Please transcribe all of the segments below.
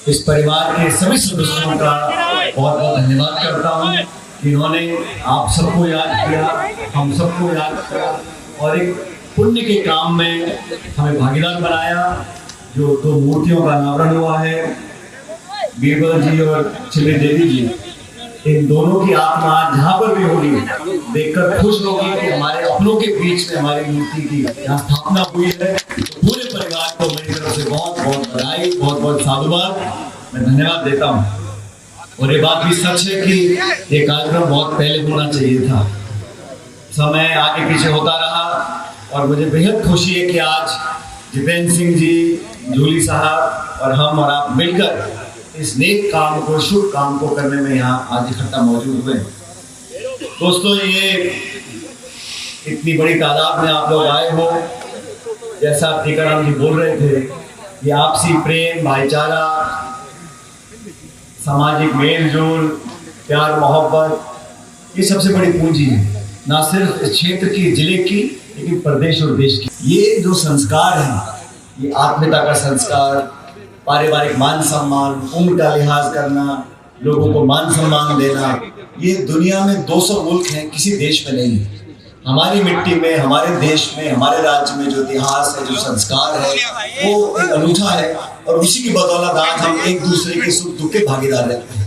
इस परिवार के सभी सदस्यों का बहुत बहुत धन्यवाद करता हूँ कि इन्होंने आप सबको याद किया, हम सबको याद किया और एक पुण्य के काम में हमें भागीदार बनाया। जो दो मूर्तियों का अनावरण हुआ है, बीरबल जी और चिल्ली देवी जी, इन दोनों की आत्मा जहाँ पर भी होगी देखकर खुश होगी कि हमारे अपनों के बीच में हमारी मूर्ति की यहाँ स्थापना हुई है। पूरे परिवार को मेरी तरफ से बहुत बहुत बधाई, बहुत बहुत साधुवाद, मैं धन्यवाद देता हूँ। और ये बात भी सच है कि ये कार्यक्रम बहुत पहले होना चाहिए था, समय आगे पीछे होता रहा और मुझे बेहद खुशी है कि आज जितेंद्र सिंह जी, जूली साहब और हम और आप मिलकर इस नेक काम को, शुभ काम को करने में यहाँ आज इकट्ठा मौजूद हुए। दोस्तों, ये इतनी बड़ी तादाद में आप लोग आए हो, जैसा टीकाराम जी बोल रहे थे, ये आपसी प्रेम, भाईचारा, सामाजिक मेल जोल, प्यार मोहब्बत, ये सबसे बड़ी पूंजी है, ना सिर्फ इस क्षेत्र की, जिले की, लेकिन प्रदेश और देश की। ये जो संस्कार है, ये आत्मीयता का संस्कार, पारिवारिक मान सम्मान, उम्र का लिहाज करना, लोगों को मान सम्मान देना, ये दुनिया में 200 मुल्क हैं, किसी देश में नहीं। हमारी मिट्टी में, हमारे देश में, हमारे राज्य में जो इतिहास है, जो संस्कार है, वो एक अनूठा है और उसी की बदौलत आज हम एक दूसरे के सुख दुख के भागीदार रहते हैं।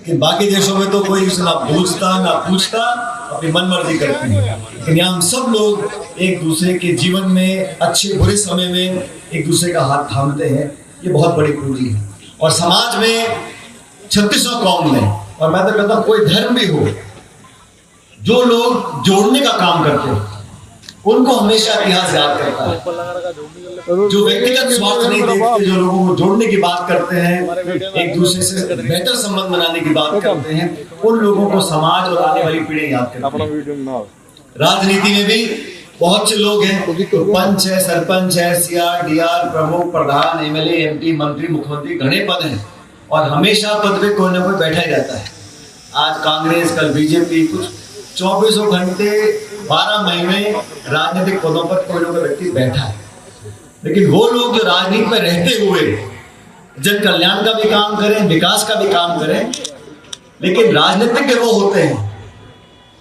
कि बाकी देशों में तो कोई ना पूछता ना पूछता, अपनी मन मर्जी करते हैं, लेकिन यहाँ हम सब लोग एक दूसरे के जीवन में, अच्छे बुरे समय में एक दूसरे का हाथ थामते हैं। ये बहुत बड़ी पूंजी है। और समाज में 36 कौम में, और मैं तो कहता हूँ कोई धर्म भी हो, जो लोग जोड़ने का काम करते हैं उनको हमेशा इतिहास याद करता है। जो व्यक्तिगत स्वार्थ नहीं देखते, जो लोगों को जोड़ने की बात करते हैं, एक दूसरे से बेहतर संबंध बनाने की बात करते हैं, उन लोगों को समाज और आने वाली पीढ़ी याद करती है। राजनीति में भी बहुत से लोग हैं, पंच है, सरपंच है, सीआर, डीआर, प्रमुख, प्रधान, एमएलए, एमपी, मंत्री, मुख्यमंत्री, घने पद हैं और हमेशा पद पे कोई ना कोई बैठा ही रहता है। आज कांग्रेस, कल बीजेपी, कुछ 24 घंटे 12 महीने राजनीतिक पदों पर कोई ना कोई व्यक्ति बैठा है। लेकिन वो लोग जो राजनीति में रहते हुए जन कल्याण का भी काम करें, विकास का भी काम करें, लेकिन राजनीतिज्ञ वो होते हैं,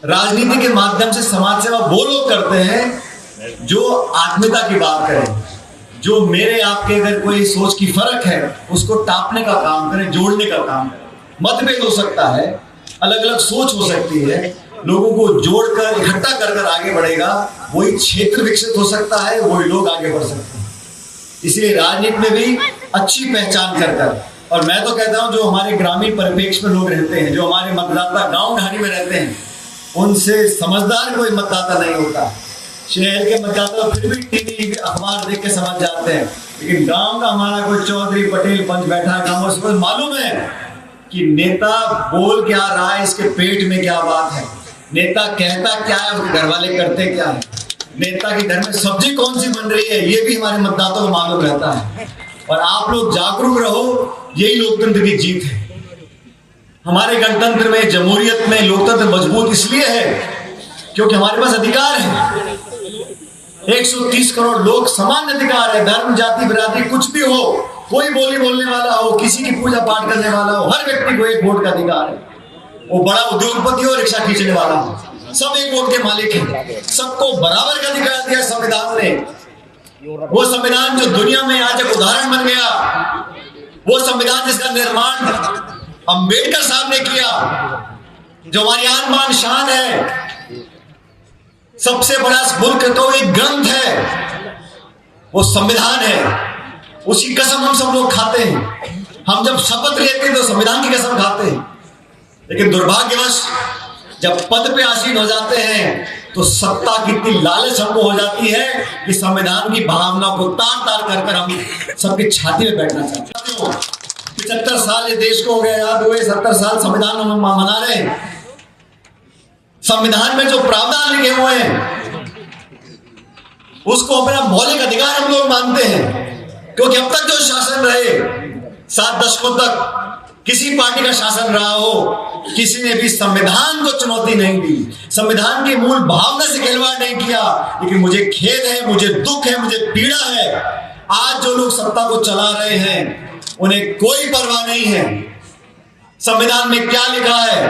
राजनीति के माध्यम से समाज सेवा वो लोग करते हैं जो आत्मीयता की बात करें, जो मेरे आपके अगर कोई सोच की फर्क है उसको टापने का काम करें, जोड़ने का काम करें। मतभेद हो सकता है, अलग अलग सोच हो सकती है, लोगों को जोड़कर इकट्ठा कर आगे बढ़ेगा, वही क्षेत्र विकसित हो सकता है, वही लोग आगे बढ़ सकते हैं। इसलिए राजनीति में भी अच्छी पहचान कर, और मैं तो कहता हूं जो हमारे ग्रामीण परिप्रेक्ष्य में लोग रहते हैं, जो हमारे मतदाता गांव ढाणी में रहते हैं, उनसे समझदार कोई मतदाता नहीं होता। शहर के मतदाता फिर भी टीवी अखबार देख के समझ जाते हैं, लेकिन गांव का हमारा कोई चौधरी, पटेल, पंच बैठा है गांव, उसको मालूम है कि नेता बोल क्या रहा है, इसके पेट में क्या बात है, नेता कहता क्या है, उसके घर वाले करते क्या है, नेता के घर में सब्जी कौन सी बन रही है, ये भी हमारे मतदाताओं को मालूम रहता है। और आप लोग जागरूक रहो, यही लोकतंत्र की जीत है। हमारे गणतंत्र में, जमहूरियत में लोकतंत्र मजबूत इसलिए है क्योंकि हमारे पास अधिकार है। 130 करोड़ लोग, समान अधिकार है, धर्म, जाति, बिरादरी कुछ भी हो, कोई बोली बोलने वाला हो, किसी की पूजा पाठ करने वाला हो, हर व्यक्ति को एक वोट का अधिकार है। वो बड़ा उद्योगपति हो, रिक्शा खींचने वाला हो, सब एक वोट के मालिक हैं। सबको बराबर का अधिकार दिया संविधान ने। वो संविधान जो दुनिया में आज एक उदाहरण बन गया, वो संविधान जिसका निर्माण अंबेडकर साहब ने किया, जो हमारी आन बान शान है, सबसे बड़ा मुल्क तो एक ग्रंथ है, वो संविधान है। उसी कसम हम सब लोग खाते हैं। हम जब शपथ लेते हैं तो संविधान की कसम खाते हैं, लेकिन दुर्भाग्यवश जब पद पे आसीन हो जाते हैं तो सत्ता की इतनी लालच हमको हो जाती है कि संविधान की भावना को तार तार कर हम सबकी छाती में बैठना चाहते हो। 75 साल ये देश को हो गया याद हुए, 70 साल संविधान हम मना रहे हैं। संविधान में जो प्रावधान लिखे हुए हैं उसको अपना मौलिक अधिकार हम लोग मानते हैं, क्योंकि अब तक जो शासन रहे 7 दशकों तक किसी पार्टी का शासन रहा हो, किसी ने भी संविधान को चुनौती नहीं दी, संविधान की मूल भावना से खिलवाड़ नहीं किया। लेकिन मुझे खेद है, मुझे दुख है, मुझे पीड़ा है, आज जो लोग सत्ता को चला रहे हैं उन्हें कोई परवाह नहीं है संविधान में क्या लिखा है,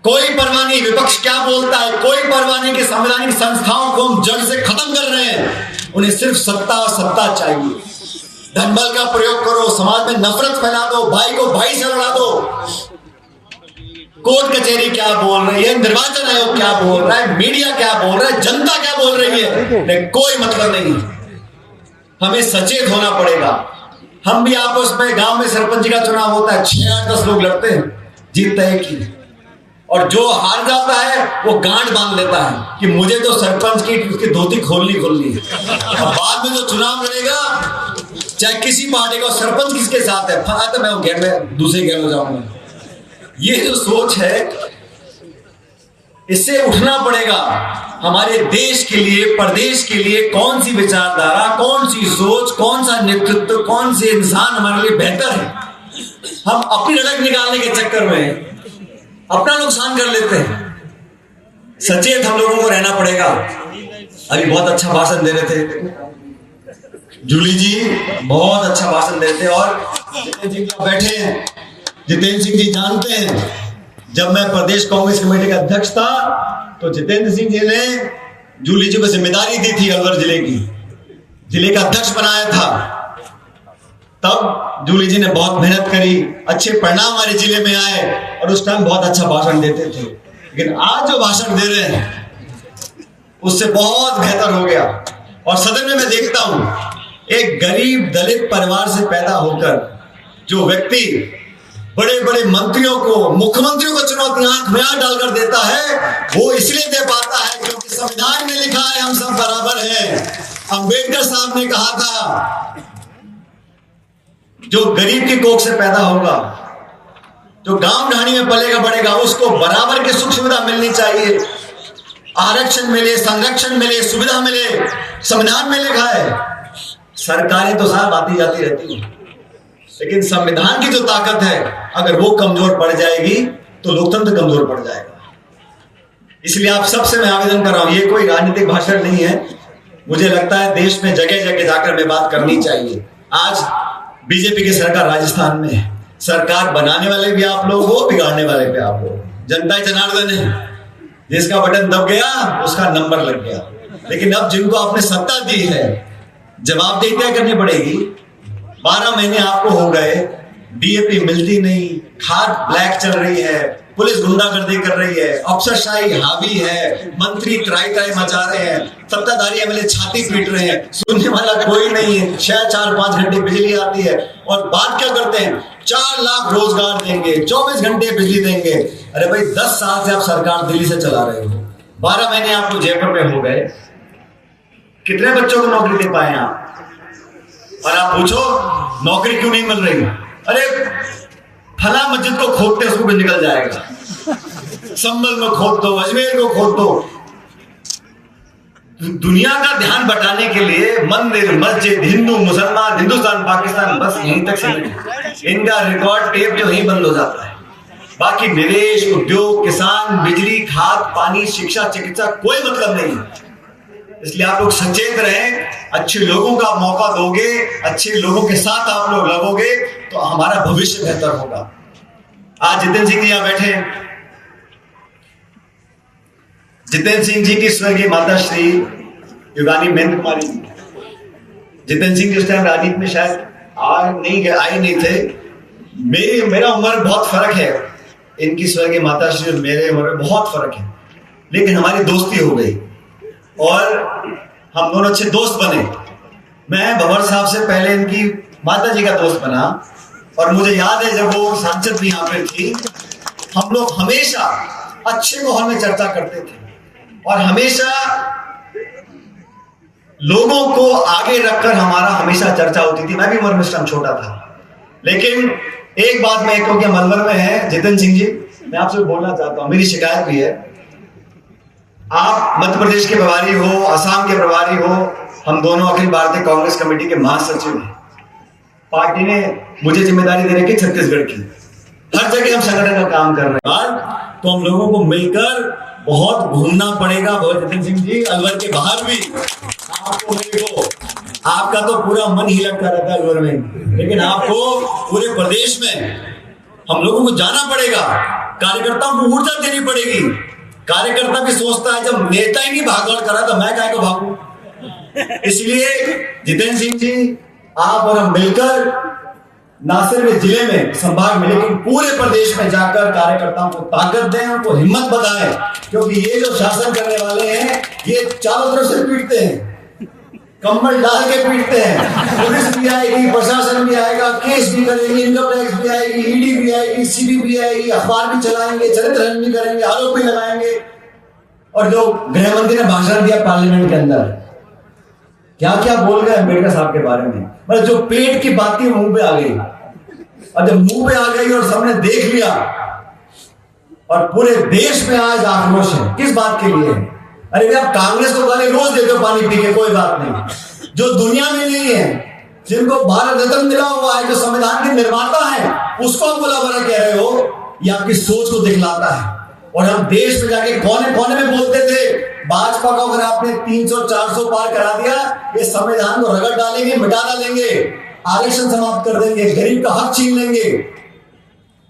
कोई परवाह नहीं विपक्ष क्या बोलता है, कोई परवाह नहीं कि संवैधानिक संस्थाओं को हम जड़ से खत्म कर रहे हैं। उन्हें सिर्फ सत्ता और सत्ता चाहिए। धनबल का प्रयोग करो, समाज में नफरत फैला दो, भाई को भाई से लड़ा दो। कोर्ट कचहरी क्या बोल रही है, निर्वाचन आयोग क्या बोल रहा है, मीडिया क्या बोल रहा है, जनता क्या बोल रही है, कोई मतलब नहीं। हमें सचेत होना पड़ेगा। हम भी आपस में, गांव में सरपंच का चुनाव होता है, 6-8-10 लोग लड़ते हैं, जीतता है की, और जो हार जाता है वो गांठ बांध लेता है कि मुझे तो सरपंच की उसकी धोती खोलनी है। बाद में जो चुनाव लड़ेगा, चाहे किसी पार्टी का, सरपंच किसके साथ है, फला तो मैं दूसरे गैर हो जाऊंगा। ये जो सोच है, इससे उठना पड़ेगा। हमारे देश के लिए, प्रदेश के लिए कौन सी विचारधारा, कौन सी सोच, कौन सा नेतृत्व, कौन से इंसान हमारे लिए बेहतर है। हम अपनी लड़क निकालने के चक्कर में अपना नुकसान कर लेते हैं। सचेत हम लोगों को रहना पड़ेगा। अभी बहुत अच्छा भाषण दे रहे थे जूली जी, बहुत अच्छा भाषण दे रहे थे। और जितेंद्र सिंह बैठे हैं, जितेंद्र सिंह जी जानते हैं, जब मैं प्रदेश कांग्रेस कमेटी का अध्यक्ष था तो जितेंद्र सिंह जी ने जूली जी को जिम्मेदारी दी थी, अलवर जिले की, जिले का अध्यक्ष बनाया था। तब जूली जी ने बहुत मेहनत करी, अच्छे परिणाम हमारे जिले में आए, और उस टाइम बहुत अच्छा भाषण देते थे। लेकिन आज जो भाषण दे रहे हैं उससे बहुत बेहतर हो गया। और सदन में मैं देखता हूं, एक गरीब दलित परिवार से पैदा होकर जो व्यक्ति बड़े बड़े मंत्रियों को, मुख्यमंत्रियों को चुनौती आंख में आंख डालकर देता है, वो इसलिए दे पाता है क्योंकि संविधान में लिखा है हम सब बराबर हैं। अंबेडकर साहब ने कहा था, जो गरीब की कोख से पैदा होगा, जो गांव ढाणी में पलेगा बढ़ेगा, उसको बराबर की सुख सुविधा मिलनी चाहिए, आरक्षण मिले, संरक्षण मिले, सुविधा मिले। संविधान में लिखा है। सरकारें तो साहब आती जाती रहती हैं, लेकिन संविधान की जो ताकत है, अगर वो कमजोर पड़ जाएगी तो लोकतंत्र कमजोर पड़ जाएगा। इसलिए आप सबसे मैं आवेदन कर रहा हूं, ये कोई राजनीतिक भाषण नहीं है। मुझे लगता है देश में जगह जगह जाकर में बात करनी चाहिए। आज बीजेपी की सरकार राजस्थान में है, सरकार बनाने वाले भी आप लोग हो, बिगाड़ने वाले भी आप लोग। जनता जनार्दन है, जिसका बटन दब गया उसका नंबर लग गया। लेकिन अब जिनको आपने सत्ता दी है, जवाबदेही तय करनी पड़ेगी। 12 महीने आपको हो गए, डीएपी मिलती नहीं, खाद ब्लैक चल रही है, पुलिस गुंडागर्दी कर रही है, अफसरशाही हावी है, मंत्री त्राई मचा रहे हैं, सत्ताधारी एमएलए छाती पीट रहे हैं, सुनने वाला कोई नहीं है। 6-4-5 घंटे बिजली आती है और बात क्या करते हैं, 4 लाख रोजगार देंगे, 24 घंटे बिजली देंगे। अरे भाई 10 साल से आप सरकार दिल्ली से चला रहे हो, 12 महीने आपको जयपुर में हो गए, कितने बच्चों को नौकरी दे पाए आप? और आप पूछो नौकरी क्यों नहीं मिल रही? अरे फला मस्जिद को खोदते उसको भी निकल जाएगा, संभल में खोद दो, अजमेर को खोद दो। दुनिया का ध्यान बटाने के लिए मंदिर, मस्जिद, हिंदू, मुसलमान, हिंदुस्तान, पाकिस्तान, बस यहीं तक सीमित। इनका रिकॉर्ड टेप जो यहीं बंद हो जाता है। बाकी निवेश, उद्योग, किसान, बिजली, खाद, पानी, शिक्षा, चिकित्सा, कोई मतलब नहीं है। इसलिए आप लोग सचेत रहें, अच्छे लोगों का मौका दोगे, अच्छे लोगों के साथ आप लोग लगोगे तो हमारा भविष्य बेहतर होगा। आज जितेंद्र सिंह जी यहां बैठे हैं। जितेंद्र सिंह जी की स्वर्गीय माता श्री युगानी महेंद्र कुमारी, जितेंद्र सिंह जी उस टाइम राजनीति में शायद आए नहीं थे। मेरा उम्र बहुत फर्क है, इनकी स्वर्गीय माता श्री और मेरे उम्र में बहुत फर्क है, लेकिन हमारी दोस्ती हो गई और हम दोनों अच्छे दोस्त बने। मैं भंवर साहब से पहले इनकी माता जी का दोस्त बना, और मुझे याद है जब वो सांसद भी यहाँ पे थी, हम लोग हमेशा अच्छे माहौल में चर्चा करते थे और हमेशा लोगों को आगे रखकर हमारा हमेशा चर्चा होती थी। मैं भी उम्र में छोटा था, लेकिन एक बात मैं क्योंकि मलवर में है जितेंद्र सिंह जी, मैं आपसे बोलना चाहता हूं, मेरी शिकायत भी है। आप मध्य प्रदेश के प्रभारी हो, असम के प्रभारी हो, हम दोनों अखिल भारतीय कांग्रेस कमेटी के महासचिव हैं। पार्टी ने मुझे जिम्मेदारी दे रखी छत्तीसगढ़ की, हर जगह हम संगठन का काम कर रहे हैं। तो हम लोगों को मिलकर बहुत घूमना पड़ेगा। जितेंद्र सिंह जी, अलवर के बाहर भी आपको मेरे को आपका तो पूरा मन ही लटका रहता है गवर्नमेंट, लेकिन आपको पूरे प्रदेश में हम लोगों को जाना पड़ेगा, कार्यकर्ताओं को ऊर्जा देनी पड़ेगी। कार्यकर्ता भी सोचता है जब नेता ही नहीं भागदौड़ करा तो मैं काहे को भागूं। इसलिए जितेंद्र सिंह जी, आप और हम मिलकर न सिर्फ जिले में, संभाग में, लेकिन पूरे प्रदेश में जाकर कार्यकर्ताओं को ताकत दें, उनको हिम्मत बताएं, क्योंकि ये जो शासन करने वाले हैं ये चारों तरफ से पीटते हैं, कम्बल डाल के पीटते हैं। पुलिस भी आएगी, प्रशासन भी आएगा, केस भी करेंगे, इनकम टैक्स भी आएगी, ईडी भी आएगी, सीबी भी आएगी, अखबार भी चलाएंगे, चरित्र हनन भी करेंगे, आरोप भी लगाएंगे। और जो गृह मंत्री ने भाषण दिया पार्लियामेंट के अंदर, क्या क्या बोल गए अम्बेडकर साहब के बारे में, मतलब जो पेट की बात थी मुंह पे आ गई, और जब मुंह पे आ गई और सबने देख लिया, और पूरे देश में आज आक्रोश है। किस बात के लिए? अरे आप कांग्रेस को गाली रोज देते हो पानी पी के, कोई बात नहीं। जो दुनिया में नहीं है, जिनको भारत रत्न मिला हुआ है, जो संविधान के निर्माता है, उसको आप बुला बुरा कह रहे हो, ये आपकी सोच को दिखलाता है। और हम देश में जाके कोने कोने में बोलते थे, भाजपा को अगर आपने 300-400 पार करा दिया, ये संविधान को रगड़ डालेंगे, मिटा डालेंगे, आरक्षण समाप्त कर देंगे, गरीब का हक छीन लेंगे।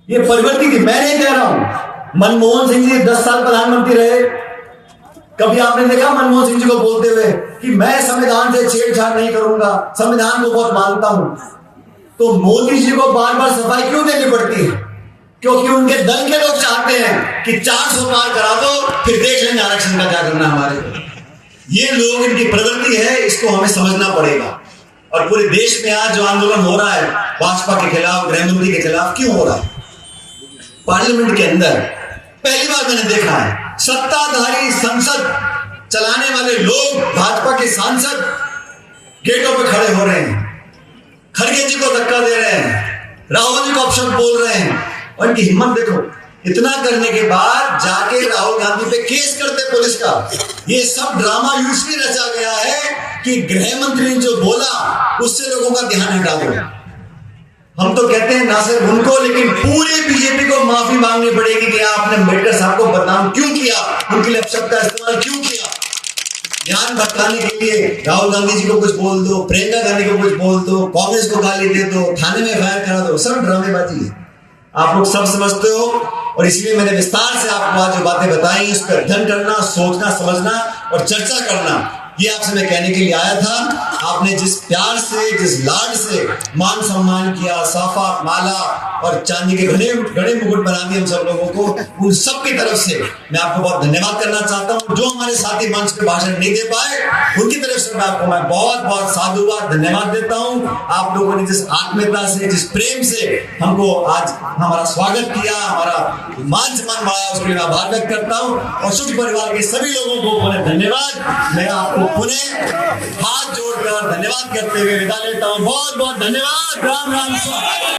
ये प्रवृत्ति थी, मैं नहीं कह रहा हूं। मनमोहन सिंह जी 10 साल प्रधानमंत्री रहे, कभी आपने देखा मनमोहन सिंह जी को बोलते हुए कि मैं संविधान से छेड़छाड़ नहीं करूंगा, संविधान को बहुत मानता हूं? तो मोदी जी को बार बार सफाई क्यों देनी पड़ती है? क्योंकि उनके दल के लोग चाहते हैं कि 400 पार करा दो, फिर देख लेंगे आरक्षण का क्या करना हमारे को। ये लोग, इनकी प्रवृत्ति है, इसको हमें समझना पड़ेगा। और पूरे देश में आज जो आंदोलन हो रहा है भाजपा के खिलाफ, गृहमंत्री के खिलाफ, क्यों हो रहा है? पार्लियामेंट के अंदर पहली बार मैंने देखा है सत्ताधारी संसद चलाने वाले लोग, भाजपा के सांसद गेटों पे खड़े हो रहे हैं, खड़गे जी को धक्का दे रहे हैं, राहुल जी को अपशब्द बोल रहे हैं। और इनकी हिम्मत देखो, इतना करने के बाद जाके राहुल गांधी पे केस करते पुलिस का। ये सब ड्रामा यूजली रचा गया है कि गृह मंत्री ने जो बोला उससे लोगों का ध्यान हटा दो। हम तो कहते हैं ना सिर्फ उनको, लेकिन पूरे बीजेपी को माफी मांगनी पड़ेगी कि आपने अम्बेडकर साहब को बदनाम क्यों किया, उनके लिए अपशब्द का इस्तेमाल क्यों किया। ध्यान भटकाने के लिए राहुल गांधी जी को कुछ बोल दो, प्रियंका गांधी को कुछ बोल दो, कांग्रेस को गाली दे दो, थाने में फायर करा दो, सब ड्रामेबाजी है। आप लोग सब समझते हो, और इसलिए मैंने विस्तार से आपको आज जो बातें बताई, उस पर अध्ययन करना, सोचना, समझना और चर्चा करना, ये आपसे मैं कहने के लिए आया था। आपने जिस प्यार से, जिस लाड से मान सम्मान किया, साफा, माला और चांदी के घड़े मुकुट बना दिए हम सब लोगों को, उन सब की तरफ से मैं आपको बहुत धन्यवाद करना चाहता हूं। जो हमारे साथी मंच पे भाषण नहीं दे पाए, उनकी तरफ से मैं आपको बहुत बहुत साधुवाद, धन्यवाद देता हूं। आप लोगों ने जिस आत्मीयता से, जिस प्रेम से हमको आज हमारा स्वागत किया, हमारा मान सम्मान बढ़ाया, उसके लिए आभार व्यक्त करता हूं। और शुभ परिवार के सभी लोगों को पुनः धन्यवाद। मैं आपको पुनः हाथ जोड़कर धन्यवाद करते हुए विदा लेता हूं। बहुत बहुत धन्यवाद। राम राम।